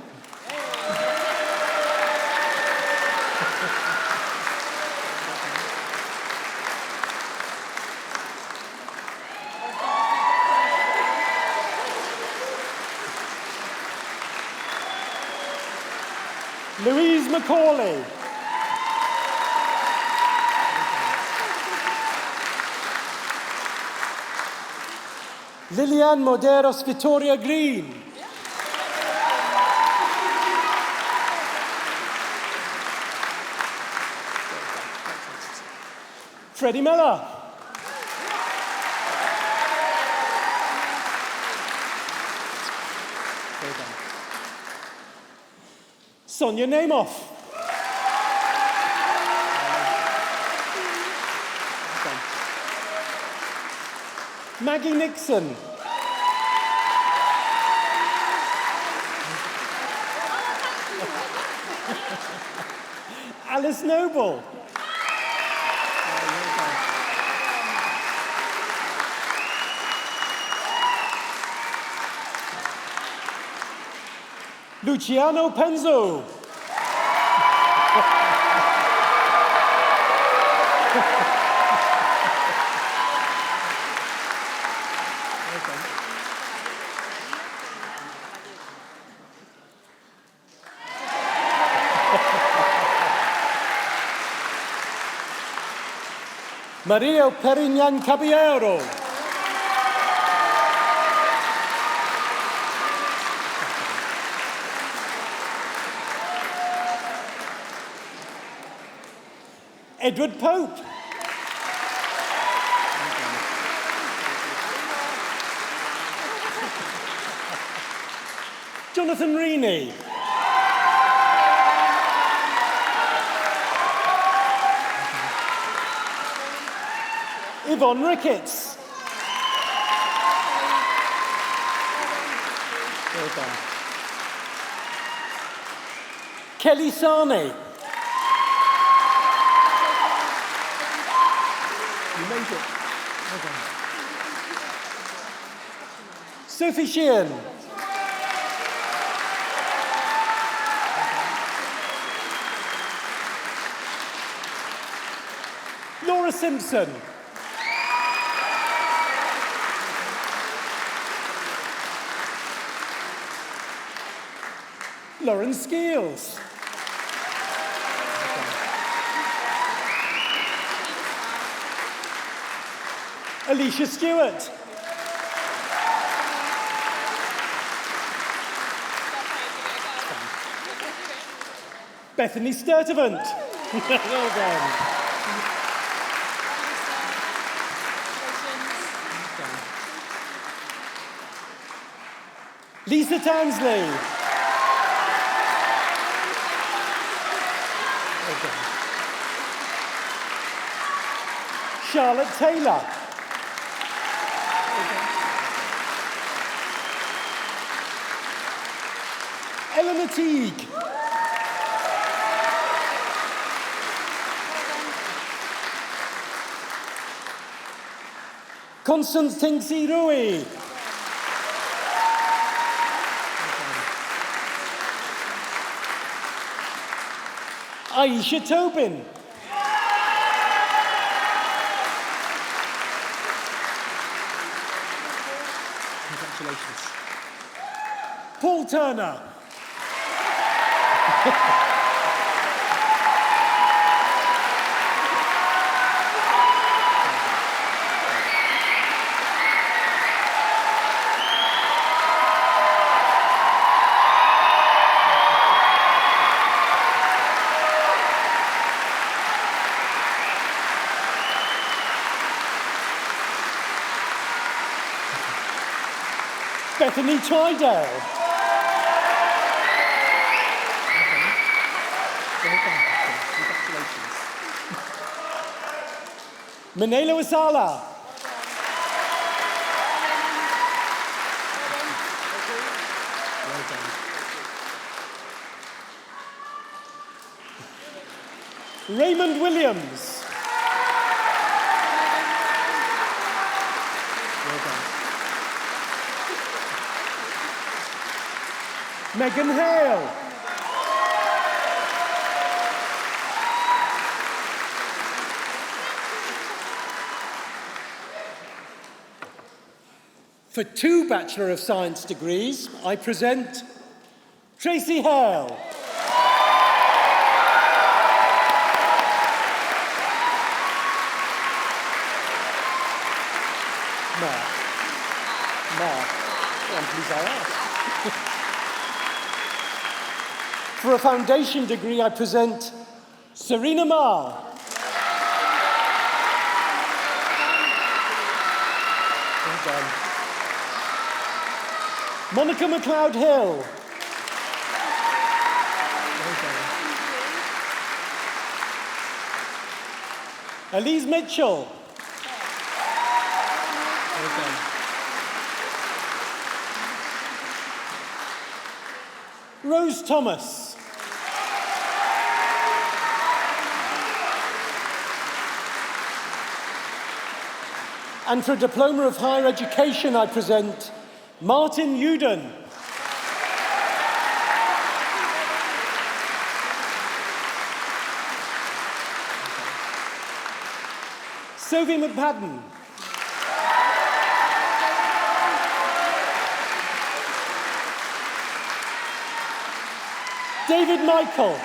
Louise Macaulay. Lilian Moderos Vittoria Green. Freddie Miller. Sonia Namoff. Maggie Nixon. Alice Noble. Luciano Penzo. Mario Perignan Caballero. Edward Pope. Jonathan Reaney. Yvonne Ricketts. Well done. Kelly Sarney. You made it. Well done. Sophie Sheehan. Laura Simpson. Lauren Skeels. Alicia Stewart. Bethany Sturtevant. Well done. Lisa Tansley. Well done. Charlotte Taylor. Eleanor Teague. Constance Tingsi Rui. Aisha Tobin. Congratulations. Paul Turner. Bethany Tridale. Well done. Congratulations. Manela Wasala. Well done. Raymond Williams. Well done. Megan Hale. For 2 Bachelor of Science degrees, I present Tracy Hale. Well, please, I asked. For a foundation degree, I present Serena Ma. Well done. Monica McLeod Hill. Well done. Elise Mitchell. Well done. Rose Thomas. And for a Diploma of Higher Education, I present Martin Uden. Sophie McPadden. David Michael.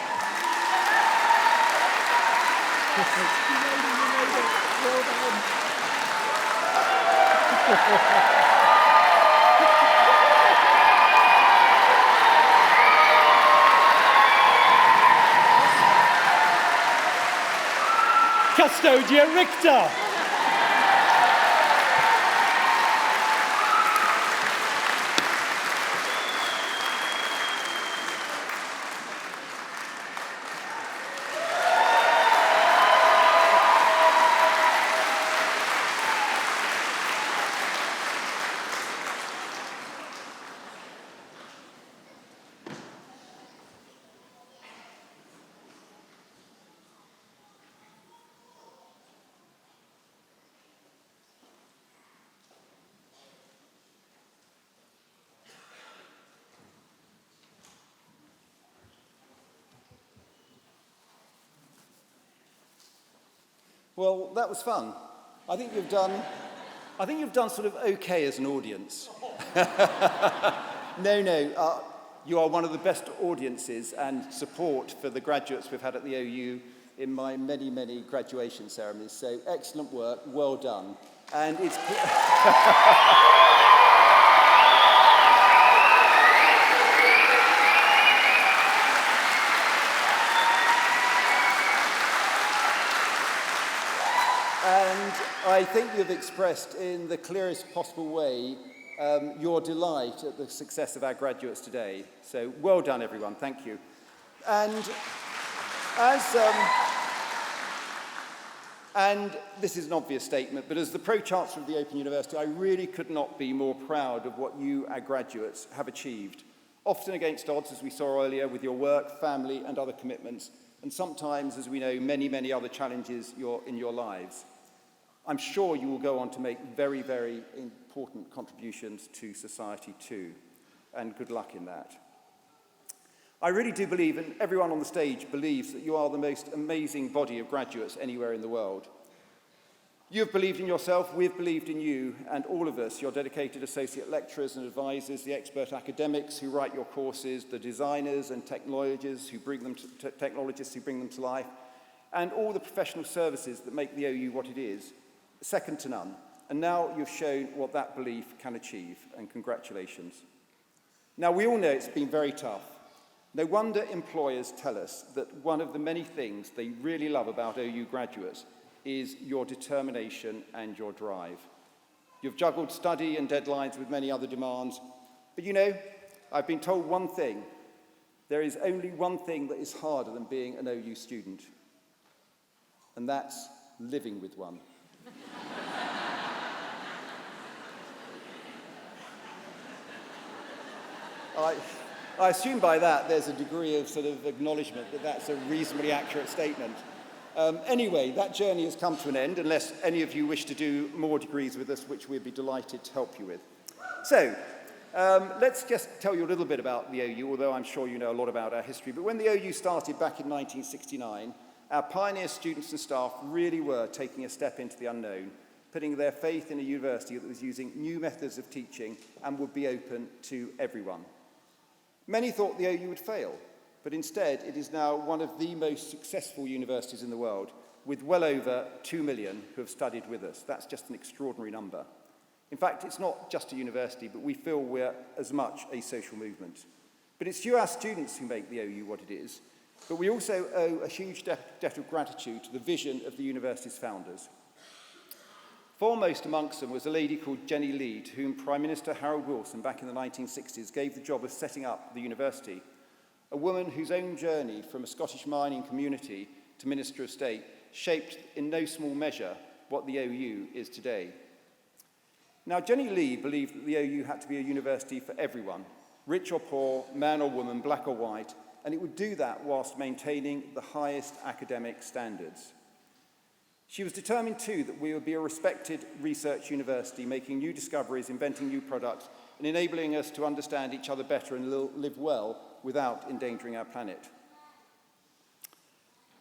Custodia Richter. Well, that was fun. I think you've done sort of okay as an audience. No, you are one of the best audiences and support for the graduates we've had at the OU in my many, many graduation ceremonies. So excellent work, well done. And it's... And I think you've expressed in the clearest possible way your delight at the success of our graduates today. So well done, everyone. Thank you. And and this is an obvious statement, but as the Pro-Chancellor of the Open University, I really could not be more proud of what you, our graduates, have achieved, often against odds, as we saw earlier, with your work, family, and other commitments, and sometimes, as we know, many, many other challenges in your lives. I'm sure you will go on to make very, very important contributions to society too, and good luck in that. I really do believe, and everyone on the stage believes, that you are the most amazing body of graduates anywhere in the world. You have believed in yourself, we have believed in you, and all of us, your dedicated associate lecturers and advisors, the expert academics who write your courses, the designers and technologists who bring them to life, and all the professional services that make the OU what it is, second to none. And now you've shown what that belief can achieve, and congratulations. Now, we all know it's been very tough. No wonder employers tell us that one of the many things they really love about OU graduates is your determination and your drive. You've juggled study and deadlines with many other demands, but you know, I've been told one thing. There is only one thing that is harder than being an OU student, and that's living with one. I assume by that there's a degree of sort of acknowledgement that that's a reasonably accurate statement. Anyway, that journey has come to an end, unless any of you wish to do more degrees with us, which we'd be delighted to help you with. So, let's just tell you a little bit about the OU, although I'm sure you know a lot about our history. But when the OU started back in 1969, our pioneer students and staff really were taking a step into the unknown, putting their faith in a university that was using new methods of teaching and would be open to everyone. Many thought the OU would fail, but instead it is now one of the most successful universities in the world, with well over 2 million who have studied with us. That's just an extraordinary number. In fact, it's not just a university, but we feel we're as much a social movement. But it's you, our students, who make the OU what it is, but we also owe a huge debt of gratitude to the vision of the university's founders. Foremost amongst them was a lady called Jenny Lee, to whom Prime Minister Harold Wilson back in the 1960s gave the job of setting up the university, a woman whose own journey from a Scottish mining community to Minister of State shaped in no small measure what the OU is today. Now, Jenny Lee believed that the OU had to be a university for everyone, rich or poor, man or woman, black or white, and it would do that whilst maintaining the highest academic standards. She was determined, too, that we would be a respected research university, making new discoveries, inventing new products, and enabling us to understand each other better and live well without endangering our planet.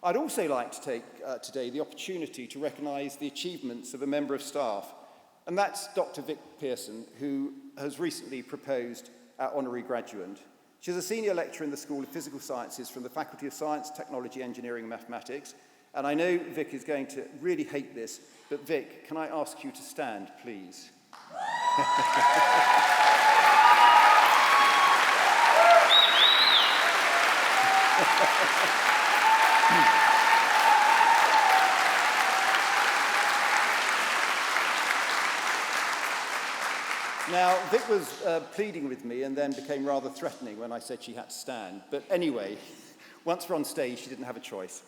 I'd also like to take today the opportunity to recognise the achievements of a member of staff, and that's Dr. Vic Pearson, who has recently proposed our honorary graduate. She's a senior lecturer in the School of Physical Sciences from the Faculty of Science, Technology, Engineering and Mathematics. And I know Vic is going to really hate this, but Vic, can I ask you to stand, please? Now, Vic was pleading with me and then became rather threatening when I said she had to stand. But anyway, once we're on stage, she didn't have a choice.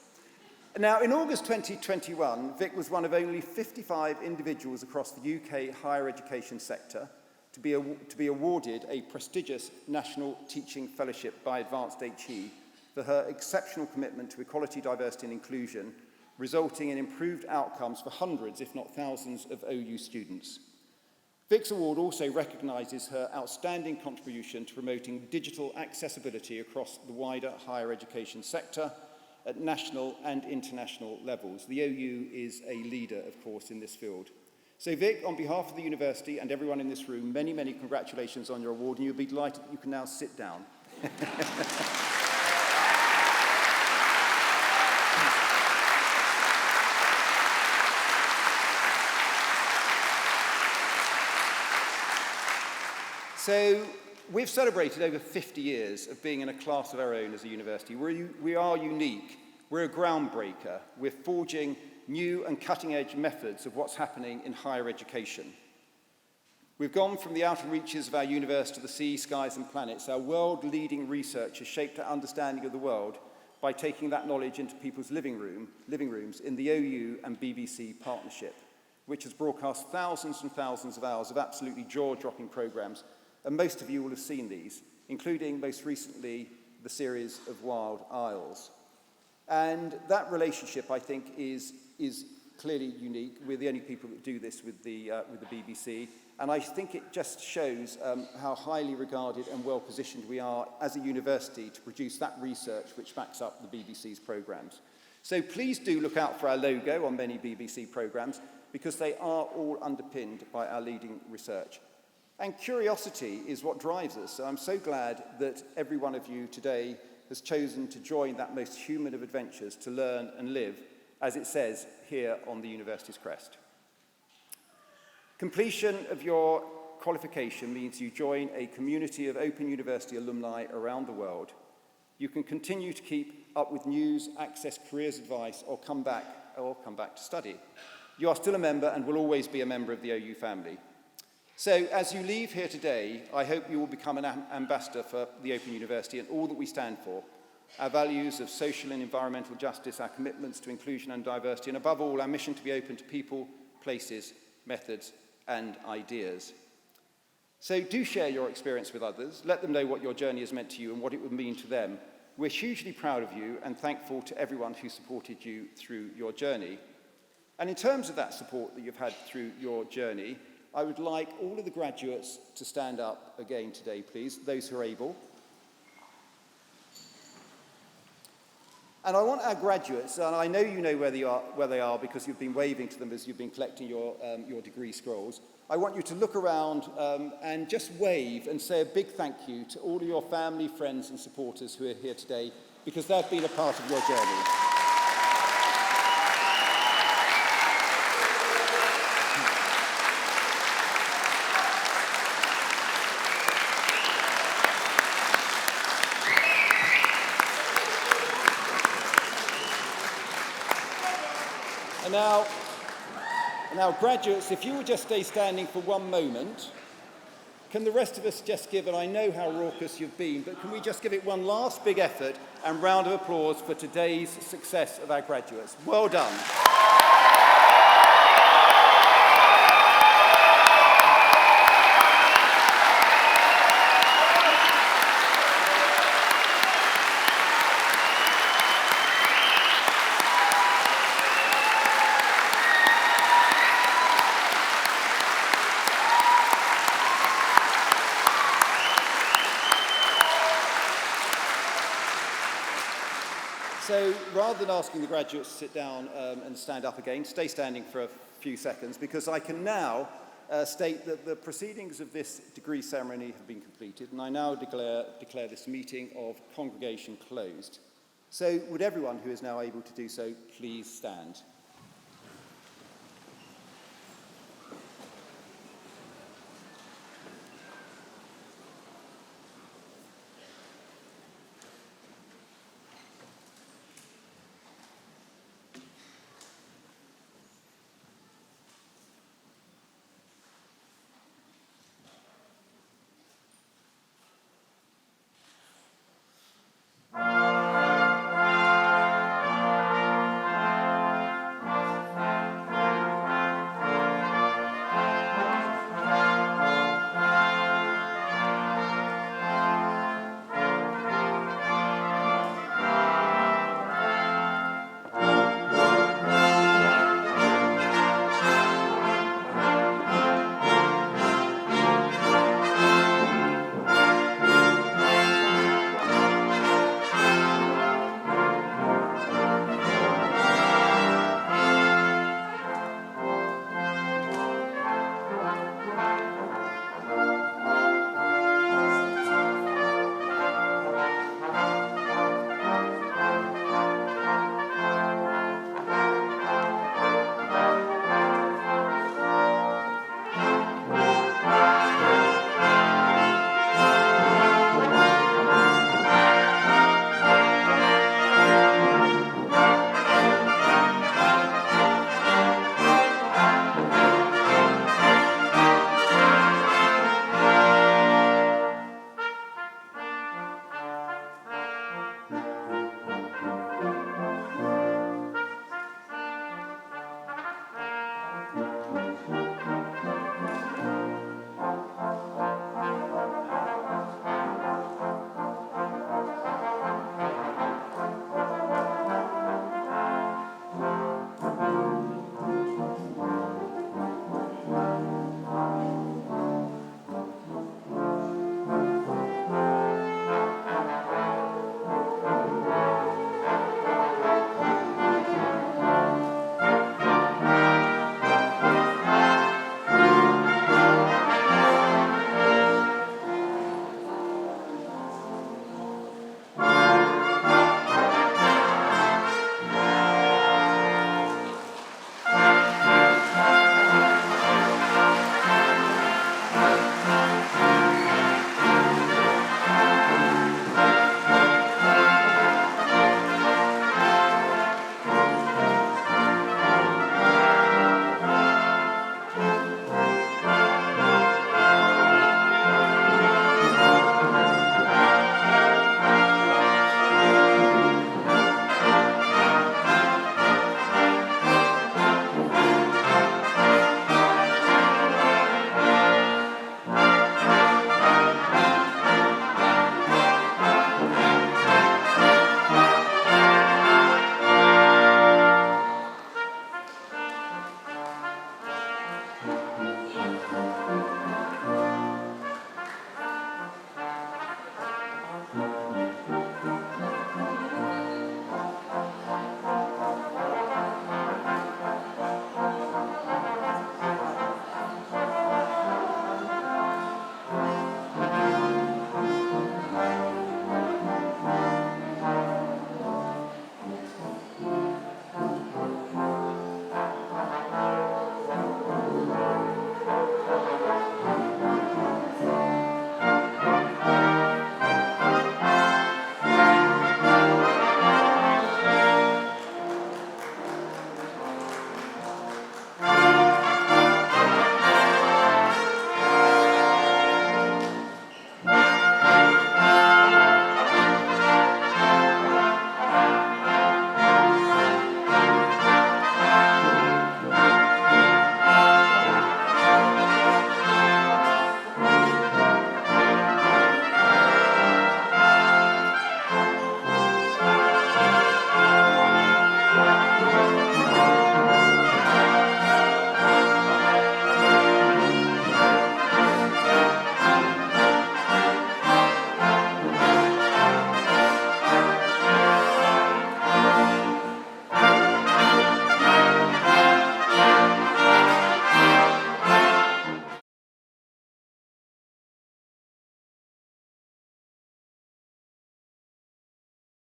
Now, in August 2021, Vic was one of only 55 individuals across the UK higher education sector to be awarded a prestigious National Teaching Fellowship by Advanced HE for her exceptional commitment to equality, diversity and inclusion, resulting in improved outcomes for hundreds, if not thousands, of OU students. Vic's award also recognises her outstanding contribution to promoting digital accessibility across the wider higher education sector at national and international levels. The OU is a leader, of course, in this field. So Vic, on behalf of the university and everyone in this room, many, many congratulations on your award, and you'll be delighted that you can now sit down. So we've celebrated over 50 years of being in a class of our own as a university. We are unique. We're a groundbreaker. We're forging new and cutting-edge methods of what's happening in higher education. We've gone from the outer reaches of our universe to the sea, skies and planets. Our world-leading research has shaped our understanding of the world by taking that knowledge into people's living rooms in the OU and BBC partnership, which has broadcast thousands and thousands of hours of absolutely jaw-dropping programmes. And most of you will have seen these, including most recently the series of Wild Isles. And that relationship, I think, is clearly unique. We're the only people that do this with the BBC. And I think it just shows how highly regarded and well positioned we are as a university to produce that research which backs up the BBC's programmes. So please do look out for our logo on many BBC programmes, because they are all underpinned by our leading research. And curiosity is what drives us. So I'm so glad that every one of you today has chosen to join that most human of adventures to learn and live, as it says here on the university's crest. Completion of your qualification means you join a community of Open University alumni around the world. You can continue to keep up with news, access careers advice, or come back to study. You are still a member and will always be a member of the OU family. So as you leave here today, I hope you will become an ambassador for the Open University and all that we stand for, our values of social and environmental justice, our commitments to inclusion and diversity, and above all, our mission to be open to people, places, methods, and ideas. So do share your experience with others. Let them know what your journey has meant to you and what it would mean to them. We're hugely proud of you and thankful to everyone who supported you through your journey. And in terms of that support that you've had through your journey, I would like all of the graduates to stand up again today, please, those who are able. And I want our graduates, and I know you know where they are because you've been waving to them as you've been collecting your degree scrolls. I want you to look around and just wave and say a big thank you to all of your family, friends and supporters who are here today, because they've been a part of your journey. Now, graduates, if you would just stay standing for one moment, can the rest of us just give, and I know how raucous you've been, but can we just give it one last big effort and round of applause for today's success of our graduates? Well done. So rather than asking the graduates to sit down and stand up again, stay standing for a few seconds, because I can now state that the proceedings of this degree ceremony have been completed, and I now declare this meeting of congregation closed. So would everyone who is now able to do so please stand?